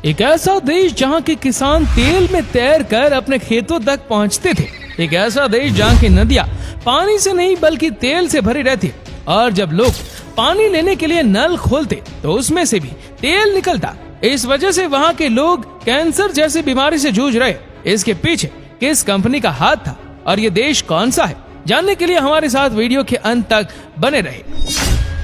एक ऐसा देश जहाँ के किसान तेल में तैर कर अपने खेतों तक पहुँचते थे। एक ऐसा देश जहाँ की नदियाँ पानी से नहीं बल्कि तेल से भरी रहती, और जब लोग पानी लेने के लिए नल खोलते तो उसमें से भी तेल निकलता। इस वजह से वहाँ के लोग कैंसर जैसी बीमारी से जूझ रहे। इसके पीछे किस कंपनी का हाथ था और ये देश कौन सा है, जानने के लिए हमारे साथ वीडियो के अंत तक बने रहे।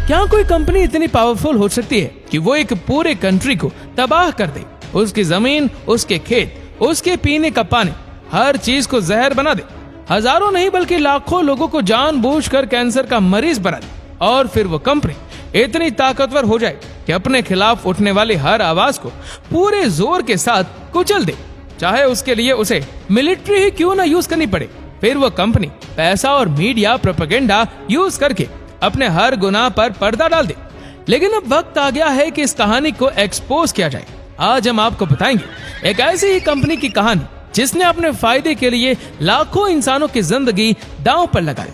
क्या कोई कंपनी इतनी पावरफुल हो सकती है कि वो एक पूरे कंट्री को तबाह कर दे? उसकी जमीन, उसके खेत, उसके पीने का पानी, हर चीज को जहर बना दे। हजारों नहीं बल्कि लाखों लोगों को जानबूझकर कैंसर का मरीज बना दे। और फिर वो कंपनी इतनी ताकतवर हो जाए कि अपने खिलाफ उठने वाली हर आवाज को पूरे जोर के साथ कुचल दे, चाहे उसके लिए उसे मिलिट्री ही क्यों ना यूज करनी पड़े। फिर वो कंपनी पैसा और मीडिया प्रोपेगेंडा यूज करके अपने हर गुनाह पर पर्दा डाल दे। लेकिन अब वक्त आ गया है कि इस कहानी को एक्सपोज किया जाए। आज हम आपको बताएंगे एक ऐसी ही कंपनी की कहानी जिसने अपने फायदे के लिए लाखों इंसानों की जिंदगी दांव पर लगाई।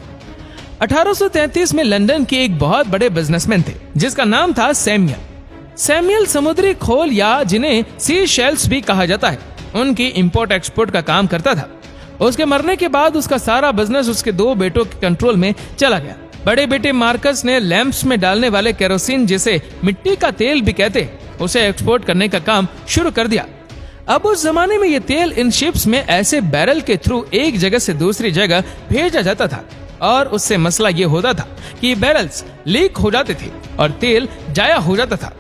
1833 में लंदन के एक बहुत बड़े बिजनेसमैन थे जिसका नाम था सैमुअल समुद्री खोल या जिन्हें सी शेल्स भी कहा जाता है, उनकी इंपोर्ट एक्सपोर्ट का काम करता था। उसके मरने के बाद उसका सारा बिजनेस उसके 2 बेटों के कंट्रोल में चला गया। बड़े बेटे मार्कस ने लैंप्स में डालने वाले केरोसिन, जिसे मिट्टी का तेल भी कहते, उसे एक्सपोर्ट करने का काम शुरू कर दिया। अब उस जमाने में ये तेल इन शिप्स में ऐसे बैरल के थ्रू एक जगह से दूसरी जगह भेजा जाता था, और उससे मसला ये होता था कि बैरल्स लीक हो जाते थे और तेल जाया हो जाता था।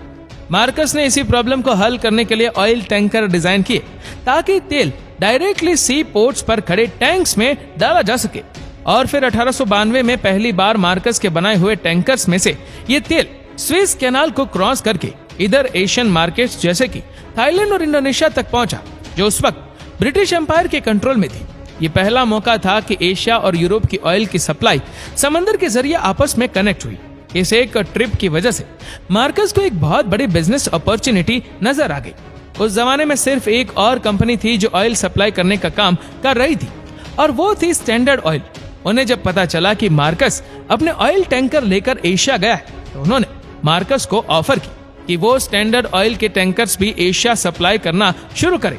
मार्कस ने इसी प्रॉब्लम को हल करने के लिए ऑयल टैंकर डिजाइन किए ताकि तेल डायरेक्टली सी पोर्ट्स पर खड़े टैंक्स में डाला जा सके। और फिर 1892 में पहली बार मार्कस के बनाए हुए टैंकर्स में से ये तेल स्विस कैनाल को क्रॉस करके इधर एशियन मार्केट्स जैसे कि थाईलैंड और इंडोनेशिया तक पहुंचा, जो उस वक्त ब्रिटिश एम्पायर के कंट्रोल में थी। ये पहला मौका था कि एशिया और यूरोप की ऑयल की सप्लाई समंदर के जरिए आपस में कनेक्ट हुई। इस एक ट्रिप की वजह से मार्कस को एक बहुत बड़ी बिजनेस अपॉर्चुनिटी नजर आ गई। उस जमाने में सिर्फ एक और कंपनी थी जो ऑयल सप्लाई करने का काम कर रही थी, और वो थी स्टैंडर्ड ऑयल। उन्हें जब पता चला कि मार्कस अपने ऑयल टैंकर लेकर एशिया गया है, तो उन्होंने मार्कस को ऑफर की कि वो स्टैंडर्ड ऑयल के टैंकर्स भी एशिया सप्लाई करना शुरू करे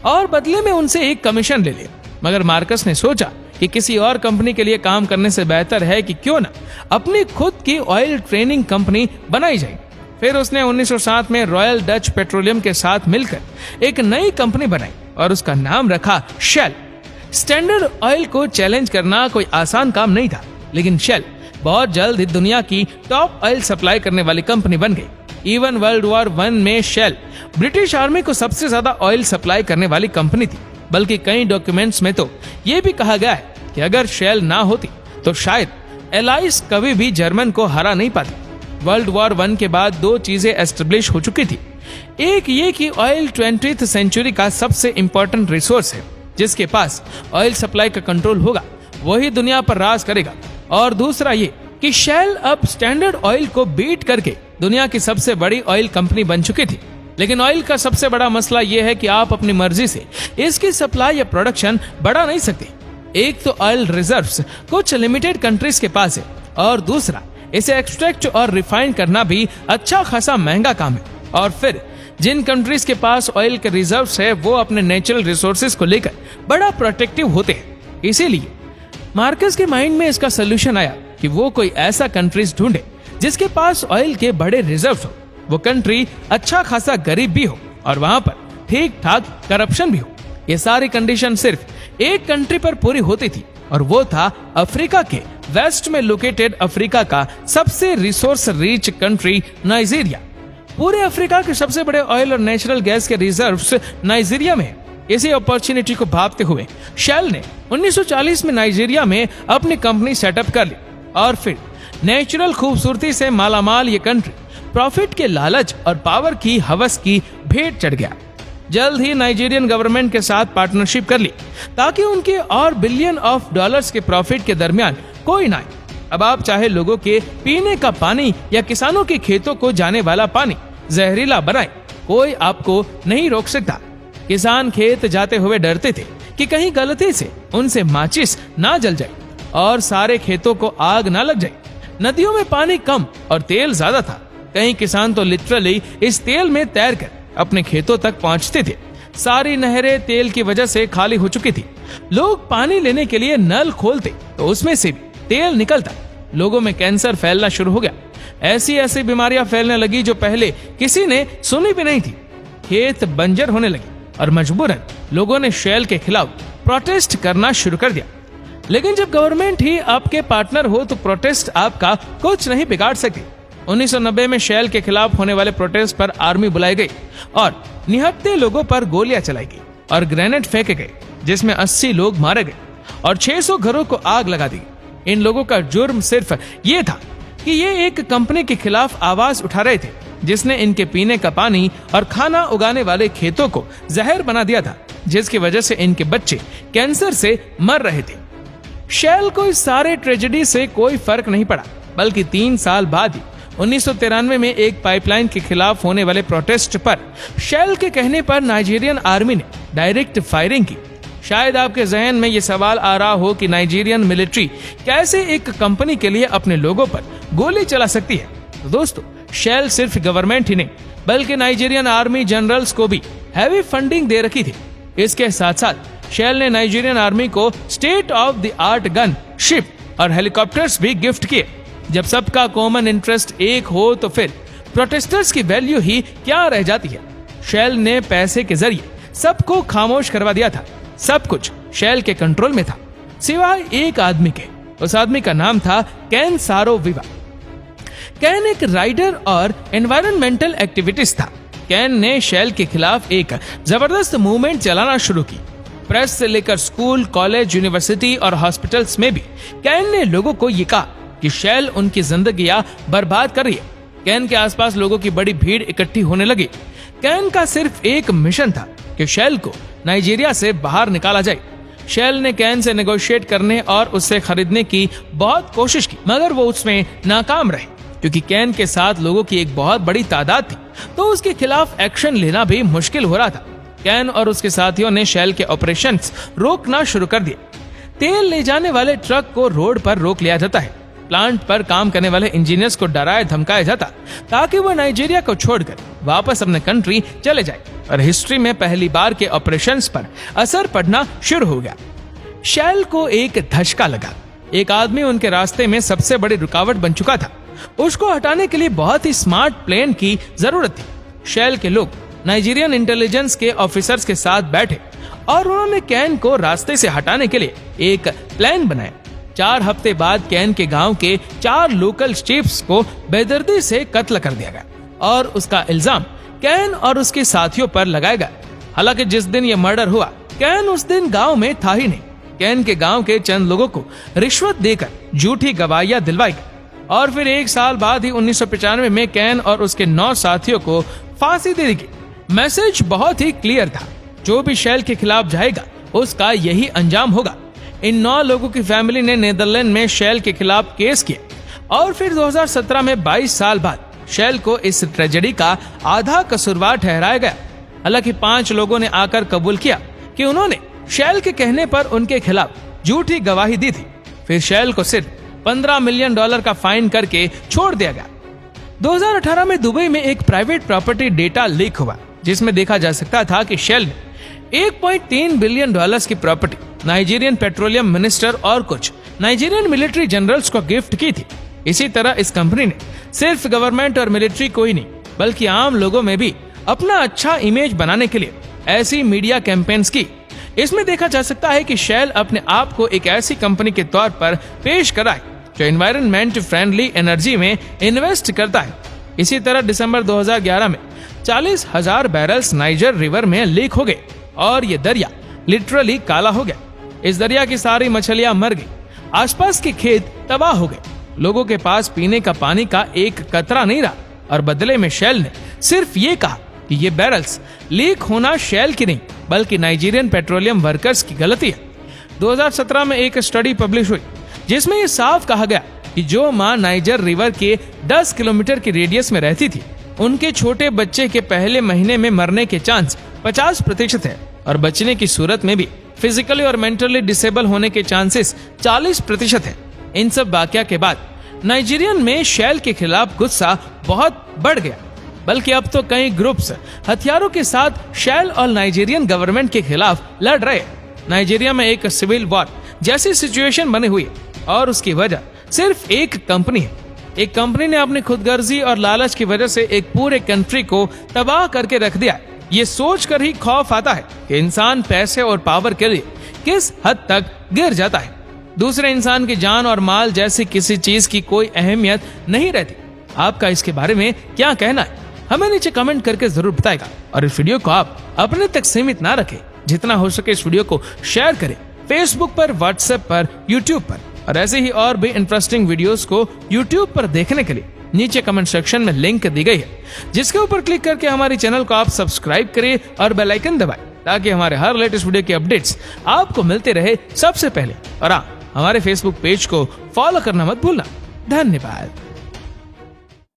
और बदले में उनसे एक कमीशन ले ले। मगर मार्कस ने सोचा कि किसी और कंपनी के लिए काम करने से बेहतर है कि क्यों ना अपनी खुद की ऑयल ट्रेनिंग कंपनी बनाई जाए। फिर उसने 1907 में रॉयल डच पेट्रोलियम के साथ मिलकर एक नई कंपनी बनाई और उसका नाम रखा शेल। स्टैंडर्ड ऑयल को चैलेंज करना कोई आसान काम नहीं था, लेकिन शेल बहुत जल्द ही दुनिया की टॉप ऑयल सप्लाई करने वाली कंपनी बन गई। इवन वर्ल्ड वॉर 1 में शेल ब्रिटिश आर्मी को सबसे ज्यादा ऑयल सप्लाई करने वाली कंपनी थी। बल्कि कई डॉक्यूमेंट्स में तो ये भी कहा गया है कि अगर शेल ना होती तो शायद एलाइस कभी भी जर्मन को हरा नहीं पाती। वर्ल्ड वॉर 1 के बाद 2 चीजें एस्टेब्लिश हो चुकी थी। एक ये कि ऑयल 20th सेंचुरी का सबसे इंपॉर्टेंट रिसोर्स है, जिसके पास ऑयल सप्लाई का कंट्रोल होगा वही दुनिया पर राज करेगा। और दूसरा ये कि शेल अब स्टैंडर्ड ऑयल को बीट करके दुनिया की सबसे बड़ी ऑयल कंपनी बन चुकी थी। लेकिन ऑयल का सबसे बड़ा मसला यह है कि आप अपनी मर्जी से इसकी सप्लाई या प्रोडक्शन बढ़ा नहीं सकते। एक तो ऑयल रिजर्व्स कुछ लिमिटेड कंट्रीज के पास है, और दूसरा इसे एक्सट्रैक्ट और रिफाइन करना भी अच्छा खासा महंगा काम है। और फिर जिन कंट्रीज के पास ऑयल के रिजर्व्स है वो अपने नेचुरल रिसोर्सेज को लेकर बड़ा प्रोटेक्टिव होते हैं। इसीलिए मार्कस के माइंड में इसका सोल्यूशन आया कि वो कोई ऐसा कंट्रीज ढूंढे जिसके पास ऑयल के बड़े रिजर्व्स हो, वो कंट्री अच्छा खासा गरीब भी हो और वहां पर ठीक ठाक करप्शन भी हो। ये सारी कंडीशन सिर्फ एक कंट्री पर पूरी होती थी, और वो था अफ्रीका के वेस्ट में लोकेटेड अफ्रीका का सबसे रिसोर्स रिच कंट्री नाइजीरिया। पूरे अफ्रीका के सबसे बड़े ऑयल और नेचुरल गैस के रिजर्व्स नाइजीरिया में। इसी अपॉर्चुनिटी को भांपते हुए शेल ने 1940 में नाइजीरिया में अपनी कंपनी सेटअप कर ली, और फिर नेचुरल खूबसूरती से मालामाल ये कंट्री प्रॉफिट के लालच और पावर की हवस की भेंट चढ़ गया। जल्द ही नाइजीरियन गवर्नमेंट के साथ पार्टनरशिप कर ली ताकि उनके और बिलियन ऑफ डॉलर्स के प्रॉफिट के दरमियान कोई ना आए। अब आप चाहे लोगों के पीने का पानी या किसानों के खेतों को जाने वाला पानी जहरीला बनाए, कोई आपको नहीं रोक सकता। किसान खेत जाते हुए डरते थे कि कहीं गलती से उनसे माचिस ना जल जाए और सारे खेतों को आग ना लग जाए। नदियों में पानी कम और तेल ज्यादा था। कई किसान तो लिटरली इस तेल में तैरकर अपने खेतों तक पहुंचते थे। सारी नहरें तेल की वजह से खाली हो चुकी थी। लोग पानी लेने के लिए नल खोलते तो उसमें से भी तेल निकलता। लोगों में कैंसर फैलना शुरू हो गया। ऐसी बीमारियां फैलने लगी जो पहले किसी ने सुनी भी नहीं थी। खेत बंजर होने लगे और मजबूरन लोगों ने शेल के खिलाफ प्रोटेस्ट करना शुरू कर दिया। लेकिन जब गवर्नमेंट ही आपके पार्टनर हो तो प्रोटेस्ट आपका कुछ नहीं बिगाड़ सकती। 1990 में शेल के खिलाफ होने वाले प्रोटेस्ट पर आर्मी बुलाई गई और निहत्थे लोगों पर गोलियां चलाई गई और ग्रेनेड फेंके गए, जिसमें 80 लोग मारे गए और 600 घरों को आग लगा दी। इन लोगों का जुर्म सिर्फ ये था कि ये एक कंपनी के खिलाफ आवाज उठा रहे थे जिसने इनके पीने का पानी और खाना उगाने वाले खेतों को जहर बना दिया था, जिसकी वजह से इनके बच्चे कैंसर से मर रहे थे। शेल को इस सारे ट्रेजेडी से कोई फर्क नहीं पड़ा, बल्कि 3 साल बाद ही 1993 में एक पाइपलाइन के खिलाफ होने वाले प्रोटेस्ट पर शेल के कहने पर नाइजीरियन आर्मी ने डायरेक्ट फायरिंग की। शायद आपके जहन में ये सवाल आ रहा हो कि नाइजीरियन मिलिट्री कैसे एक कंपनी के लिए अपने लोगों पर गोली चला सकती है। तो दोस्तों, शेल सिर्फ गवर्नमेंट ही नहीं बल्कि नाइजीरियन आर्मी जनरल्स को भी हैवी फंडिंग दे रखी थी। इसके साथ साथ शेल ने नाइजीरियन आर्मी को state of the art gun, ship और हेलीकॉप्टर्स भी गिफ्ट किए। जब सबका कॉमन इंटरेस्ट एक हो तो फिर प्रोटेस्टर्स की वैल्यू ही क्या रह जाती है। शेल ने पैसे के जरिए सबको खामोश करवा दिया था। सब कुछ शेल के कंट्रोल में था, सिवाय एक आदमी के। उस आदमी का नाम था केन सारो-विवा। केन एक राइडर और एनवायरमेंटल एक्टिविस्ट था। केन ने शेल के खिलाफ एक जबरदस्त मूवमेंट चलाना शुरू की। प्रेस से लेकर स्कूल, कॉलेज, यूनिवर्सिटी और हॉस्पिटल्स में भी केन ने लोगों को ये कहा कि शेल उनकी जिंदगियां बर्बाद कर रही है। केन के आसपास लोगों की बड़ी भीड़ इकट्ठी होने लगी। केन का सिर्फ एक मिशन था कि शेल को नाइजीरिया से बाहर निकाला जाए। शेल ने केन से नेगोशिएट करने और उससे खरीदने की बहुत कोशिश की, मगर वो उसमें नाकाम रहे। क्योंकि केन के साथ लोगों की एक बहुत बड़ी तादाद थी, तो उसके खिलाफ एक्शन लेना भी मुश्किल हो रहा था। केन और उसके साथियों ने शेल के ऑपरेशंस रोकना शुरू कर दिए। तेल ले जाने वाले ट्रक को रोड पर रोक लिया जाता है। प्लांट पर काम करने वाले इंजीनियर्स को डराया धमकाया जाता ताकि वो नाइजीरिया को छोड़कर वापस अपने कंट्री चले जाए। और हिस्ट्री में पहली बार के ऑपरेशंस पर असर पड़ना शुरू हो गया। शेल को एक धचका लगा। एक आदमी उनके रास्ते में सबसे बड़ी रुकावट बन चुका था। उसको हटाने के लिए बहुत ही स्मार्ट प्लान की जरूरत थी। शेल के लोग नाइजीरियन इंटेलिजेंस के ऑफिसर्स के साथ बैठे और उन्होंने केन को रास्ते से हटाने के लिए एक प्लान बनाया। 4 हफ्ते बाद केन के गांव के 4 लोकल चीफ्स को बेदर्दी से कत्ल कर दिया गया और उसका इल्जाम केन और उसके साथियों पर लगाया गया। हालांकि जिस दिन यह मर्डर हुआ, केन उस दिन गांव में था ही नहीं। केन के गांव के चंद लोगों को रिश्वत देकर झूठी गवाहियां दिलवाई गई और फिर 1 साल बाद ही 1995 में केन और उसके 9 साथियों को फांसी दे दी गई। मैसेज बहुत ही क्लियर था, जो भी शेल के खिलाफ जाएगा उसका यही अंजाम होगा। इन 9 लोगों की फैमिली ने नीदरलैंड में शेल के खिलाफ केस किया और फिर 2017 में 22 साल बाद शेल को इस ट्रेजेडी का आधा कसूरवार ठहराया गया। हालांकि 5 लोगों ने आकर कबूल किया कि उन्होंने शेल के कहने पर उनके खिलाफ झूठी गवाही दी थी। फिर शेल को सिर्फ $15 मिलियन का फाइन करके छोड़ दिया गया। 2018 में दुबई में एक प्राइवेट प्रॉपर्टी डेटा लीक हुआ, जिसमें देखा जा सकता था कि शेल ने $1.3 बिलियन की प्रॉपर्टी नाइजीरियन पेट्रोलियम मिनिस्टर और कुछ नाइजीरियन मिलिट्री जनरल्स को गिफ्ट की थी। इसी तरह इस कंपनी ने सिर्फ गवर्नमेंट और मिलिट्री को ही नहीं बल्कि आम लोगों में भी अपना अच्छा इमेज बनाने के लिए ऐसी मीडिया कैंपेन्स की। इसमें देखा जा सकता है कि शेल अपने आप को एक ऐसी कंपनी के तौर पर पेश कराए जो एनवायरनमेंट फ्रेंडली एनर्जी में इन्वेस्ट करता है। इसी तरह दिसंबर 2011 में 40,000 बैरल्स नाइजर रिवर में लीक हो गए और ये दरिया लिटरली काला हो गया। इस दरिया की सारी मछलियां मर गई, आसपास के खेत तबाह हो गए, लोगों के पास पीने का पानी का एक कतरा नहीं रहा और बदले में शेल ने सिर्फ ये कहा कि ये बैरल्स लीक होना शेल की नहीं बल्कि नाइजीरियन पेट्रोलियम वर्कर्स की गलती है। 2017 में एक स्टडी पब्लिश हुई जिसमें ये साफ कहा गया कि जो मां नाइजर रिवर के 10 किलोमीटर की रेडियस में रहती थी, उनके छोटे बच्चे के पहले महीने में मरने के चांस 50% है और बचने की सूरत में भी फिजिकली और मेंटली डिसेबल होने के चांसेस 40% है। इन सब वाकया के बाद नाइजीरियन में शेल के खिलाफ गुस्सा बहुत बढ़ गया। बल्कि अब तो कई ग्रुप्स हथियारों के साथ शेल और नाइजीरियन गवर्नमेंट के खिलाफ लड़ रहे। नाइजीरिया में एक सिविल वॉर जैसी सिचुएशन बनी हुई है और उसकी वजह सिर्फ एक कंपनी है। एक कंपनी ने अपनी खुदगर्जी और लालच की वजह से एक पूरे कंट्री को तबाह करके रख दिया। ये सोच कर ही खौफ आता है कि इंसान पैसे और पावर के लिए किस हद तक गिर जाता है। दूसरे इंसान की जान और माल जैसी किसी चीज की कोई अहमियत नहीं रहती। आपका इसके बारे में क्या कहना है, हमें नीचे कमेंट करके जरूर बताएगा। और इस वीडियो को आप अपने तक सीमित ना रखें, जितना हो सके इस वीडियो को शेयर करें फेसबुक पर, व्हाट्सएप पर, यूट्यूब पर। और ऐसे ही और भी इंटरेस्टिंग वीडियोस को यूट्यूब पर देखने के लिए नीचे कमेंट सेक्शन में लिंक दी गई है, जिसके ऊपर क्लिक करके हमारे चैनल को आप सब्सक्राइब करिए और बेल आइकन दबाएं, ताकि हमारे हर लेटेस्ट वीडियो के अपडेट्स आपको मिलते रहे सबसे पहले। और हाँ, हमारे फेसबुक पेज को फॉलो करना मत भूलना। धन्यवाद।